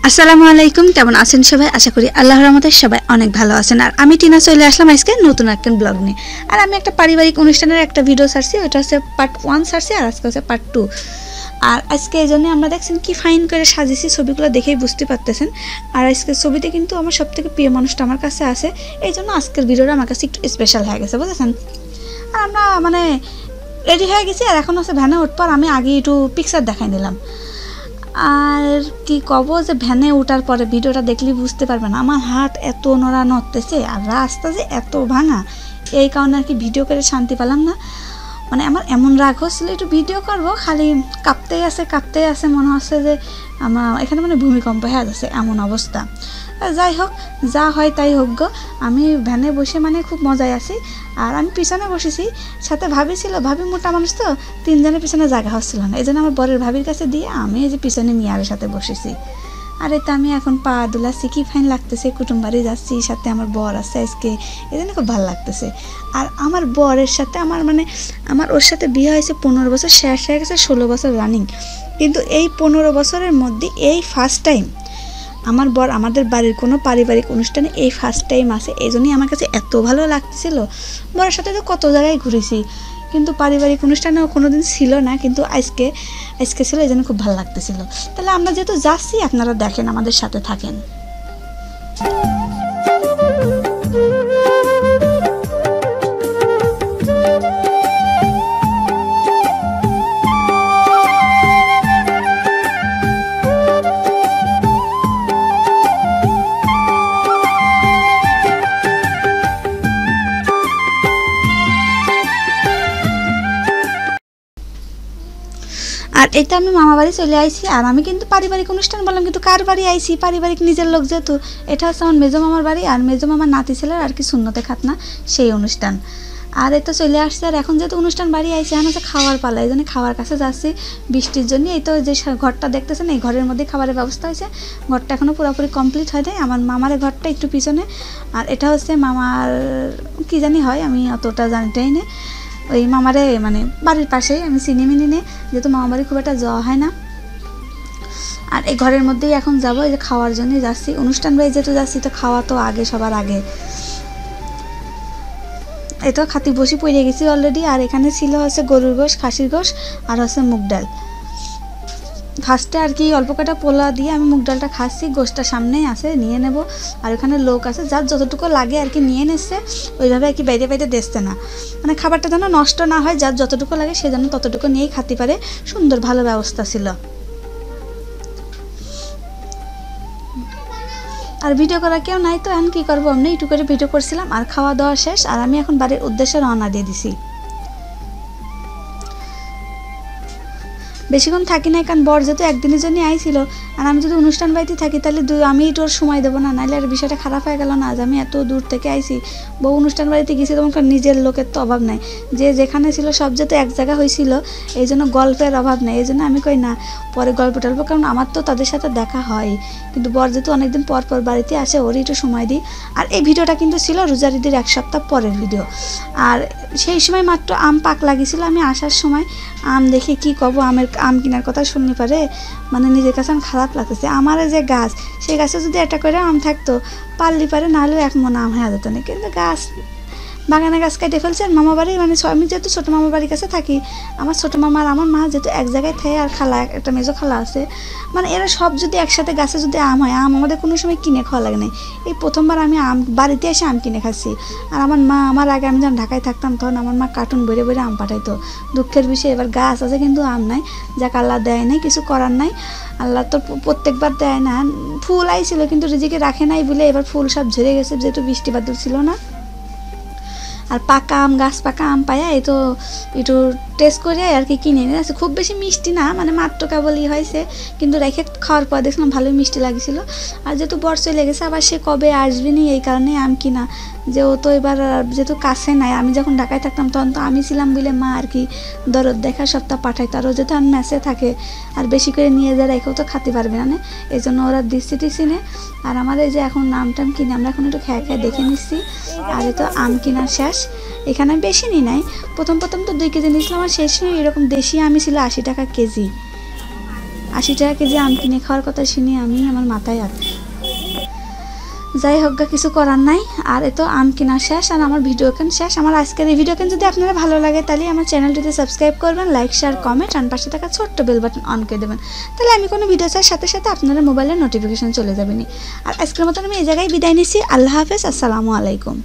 আসসালামু আলাইকুম, কেমন আছেন সবাই? আশা করি আল্লাহর রহমতে সবাই অনেক ভালো আছেন। আর আমি টিনা চলে আসলাম আজকে নতুন একটা ব্লগ নিয়ে। আর আমি একটা পারিবারিক অনুষ্ঠানের একটা ভিডিও ছাড়ছি, ওটা হচ্ছে পার্ট 1 ছাড়ছি, আর আজকে হচ্ছে পার্ট 2। আর আজকে এই জন্য আমরা দেখছেন কি ফাইন করে সাজিয়েছি, ছবিগুলো দেখেই বুঝতে পারতেছেন। আর আজকের ছবিতে কিন্তু আমার সবথেকে প্রিয় মানুষটা আমার কাছে আছে, এই জন্য আজকের ভিডিওটা আমার কাছে একটু স্পেশাল হয়ে গেছে, বুঝেছেন? আর আমরা রেডি হয়ে গেছি, আর এখন হচ্ছে ভ্যানে উঠবার আমি আগে একটু পিকচার দেখাই নিলাম। আর কি কব যে ভ্যানে ওঠার পরে ভিডিওটা দেখলে বুঝতে পারবেন আমার হাত এত নড়া নড়তেছে, আর রাস্তা যে এত ভাঙা, এই কারণে আর কি ভিডিও করে শান্তি পেলাম না। আমার এমন রাগ হচ্ছিল একটু ভিডিও করব, খালি কাঁপতেই আছে, মনে হচ্ছে যে আমার এখানে ভূমিকম্প হয়ে যাচ্ছে এমন অবস্থা। যাই হোক, যা হয় তাই হোক গো। আমি ভ্যানে বসে খুব মজায় আছি। আর আমি পিছনে বসেছি, সাথে ভাবি ছিল, ভাবি মোটা মানুষ তো, তিনজনের পিছনে জায়গা হচ্ছিল না, এই জন্য আমার বরের ভাবির কাছে দিয়ে আমি এই যে পিছনে মিয়ারের সাথে বসেছি। আর এতে আমি এখন পা দুলাচ্ছি, কি ফাইন লাগতেছে, কুটুম বাড়ি যাচ্ছি, সাথে আমার বর আছে আজকে, এই জন্য খুব ভালো লাগতেছে। আর আমার বরের সাথে আমার ওর সাথে বিয়ে হয়েছে 15 বছর, শেষ হয়ে গেছে 16 বছর রানিং। কিন্তু এই 15 বছরের মধ্যে এই ফার্স্ট টাইম আমার বর আমাদের বাড়ির কোনো পারিবারিক অনুষ্ঠানে এই ফার্স্ট টাইম আসে, এই জন্যই আমার কাছে এত ভালো লাগছিল। বরের সাথে তো কত জায়গায় ঘুরেছি, কিন্তু পারিবারিক অনুষ্ঠানেও কোনো দিন ছিল না, কিন্তু আজকে ছিল, এই জন্য খুব ভালো লাগতেছিল। তাহলে আমরা যেহেতু যাচ্ছি, আপনারা দেখেন, আমাদের সাথে থাকেন। আর এটা আমি মামা বাড়ি চলে আইছি। আর আমি কিন্তু পারিবারিক অনুষ্ঠান বললাম, কিন্তু কার বাড়ি আইছি, পারিবারিক নিজের লোক যেহেতু। এটা হচ্ছে আমার মেজো মামার বাড়ি, আর মেজো মামার নাতি ছেলের আর কি সুন্নতে খাতনা, সেই অনুষ্ঠান। আর এটা চলে আসছে। আর এখন যেহেতু অনুষ্ঠান বাড়ি আইছে, এখন হচ্ছে খাওয়ার পালা, এই জন্য খাওয়ার কাছে যাচ্ছি বৃষ্টির জন্য। এই তো যে ঘরটা দেখতেছেন, এই ঘরের মধ্যে খাবারের ব্যবস্থা হয়েছে। ঘরটা এখনও পুরোপুরি কমপ্লিট হয় নাই, আমার মামার ঘরটা একটু পিছনে। আর এটা হচ্ছে মামার কি জানি হয়, আমি অতটা জানিটাই না। ওই মামারে বাড়ির পাশেই, আমি চিনি মিনি নে, যেহেতু মামা বাড়ি খুব একটা যাওয়া হয় না। আর এই ঘরের মধ্যেই এখন যাবো, এই যে খাওয়ার জন্যই যাচ্ছি। অনুষ্ঠান বাড়ি যেহেতু যাচ্ছি, তো খাওয়া তো আগে, সবার আগে। এই তো খাতি বসি পড়ে গেছি অলরেডি। আর এখানে ছিল হচ্ছে গরুর গোশ, খাসির গোশ, আর হচ্ছে মুগ ডাল। ফার্স্টে আর কি অল্প কটা পোলা দিয়ে আমি মুগ ডালটা খাচ্ছি, গোশটা সামনেই আছে, নিয়ে নেব। আর ওখানে লোক আছে, যার যতটুকু লাগে আর কি নিয়ে নিচ্ছে, ওইভাবে আর কি বাইরে বাইরে দেখছে না, খাবারটা যেন নষ্ট না হয়, যার যতটুকু লাগে সে যেন ততটুকু নিয়েই খাতে পারে। সুন্দর ভালো ব্যবস্থা ছিল। আর ভিডিও করা কেউ নাই, তো এখন কী করবো, আমি একটু করে ভিডিও করছিলাম। আর খাওয়া দাওয়া শেষ, আর আমি এখন বাড়ির উদ্দেশ্যে রওনা দিয়ে দিছি। বেশিক্ষণ থাকি নাই, কারণ বর যেহেতু একদিনের জন্যই আইছিল। আর আমি যদি অনুষ্ঠান বাড়িতে থাকি, তাহলে আমি একটু সময় দেবো না, নাহলে আর বিষয়টা খারাপ হয়ে গেল না। আজ আমি এত দূর থেকে আইছি, বউ অনুষ্ঠান বাড়িতে গেছি, তোমার নিজের লোকের তো অভাব নাই, যে যেখানে ছিল সব যেহেতু এক জায়গা হয়েছিল, এই জন্য গল্পের অভাব নেই। এই জন্য আমি কই না, পরে গল্প টল্প, কারণ আমার তো তাদের সাথে দেখা হয়, কিন্তু বর যেহেতু অনেকদিন পর পর বাড়িতে আসে, ওরই একটু সময় দিই। আর এই ভিডিওটা কিন্তু ছিল রোজার ঈদের 1 সপ্তাহ পরের ভিডিও। আর সেই সময় মাত্র আম পাক লাগিয়েছিল, আমি আসার সময় আম দেখে কি কব, আম কেনার কথা শুনতে পারে নিজের কাছে খারাপ লাগতেছে। আমার যে গাছ, সেই গাছে যদি একটা করে আম থাকতো, পারলি পারে, নাহলেও 1 মণ আম হয়ে যেত না, কিন্তু গাছ বাগানে গাছ কেটে ফেলছে। আর মামা বাড়ি আমি যেহেতু ছোটো মামা বাড়ির কাছে থাকি, আমার ছোটো মামা আর আমার মা যেহেতু এক জায়গায় থাকে, আর খালা, একটা মেজো খালা আছে, এরা সব যদি একসাথে গাছে যদি আম হয়, আম আমাদের কোনো সময় কিনে খাওয়া লাগে না। এই প্রথমবার আমি বাড়িতে এসে আম কিনে খাচ্ছি। আর আমার মা, আমার আগে আমি যখন ঢাকায় থাকতাম, তখন আমার মা কার্টুন বেড়ে বেড়ে আম পাঠাইতো। দুঃখের বিষয় এবার গাছ আছে কিন্তু আম নাই, যাক আল্লাহ দেয় নাই, কিছু করার নাই। আল্লাহ তো প্রত্যেকবার দেয় না। ফুল আইছিল, কিন্তু রিজিকে রাখে নাই বলে এবার ফুল সব ঝরে গেছে, যেহেতু বৃষ্টি বাদল ছিল না। আর পাকা আম, গাছ পাকা আম পায়া, এই তো একটু টেস্ট করে আর কি কিনে নিয়ে আসছে। খুব বেশি মিষ্টি না, মাত্র কেবলই হয়েছে, কিন্তু রেখে খাওয়ার পর দেখলাম ভালোই মিষ্টি লাগছিল। আর যেহেতু বর চলে গেছে, আবার সে কবে আসবে নি, এই কারণে আম কিনা, যে ও তো এবার যেহেতু কাছে নাই। আমি যখন ঢাকায় থাকতাম, তখন তো আমি ছিলাম বলে মা আর কি দরদ দেখা সপ্তাহ পাঠাইতো। আর ও যেহেতু আমি মেসে থাকে, আর বেশি করে নিয়ে যা রেখেও তো খাতে পারবে না, এই জন্য ওরা দিচ্ছি টিসি নে। আর আমাদের যে এখন আম টাম কিনে আমরা এখন একটু খেয়ে দেখে নিচ্ছি। আর এই তো আম কিনা শেষ, এখানে বেশি নি নাই, প্রথম তো 2 কেজি নিয়েছিলাম। আর শেষ এরকম দেশি আমি ছিল 80 টাকা কেজি। 80 টাকা কেজি আম কিনে খাওয়ার কথা শুনে আমি আমার মাথায় হাত। যাই হোক কিছু করার নাই। আর এত আম কেনা শেষ আর আমার ভিডিও কেন শেষ। আমার আজকের এই ভিডিও কেন যদি আপনারা ভালো লাগে তাহলে আমার চ্যানেলটিতে সাবস্ক্রাইব করবেন, লাইক শেয়ার কমেন্ট আর পাশে থাকা ছোট্ট বেল বাটন অন করে দেবেন, তাহলে আমি কোনো ভিডিও চার সাথে সাথে আপনাদের মোবাইলে নোটিফিকেশন চলে যাবেনি। আর আজকের মতন আমি এই জায়গায় বিদায় নিচ্ছি। আল্লাহ হাফেজ, আসসালামু আলাইকুম।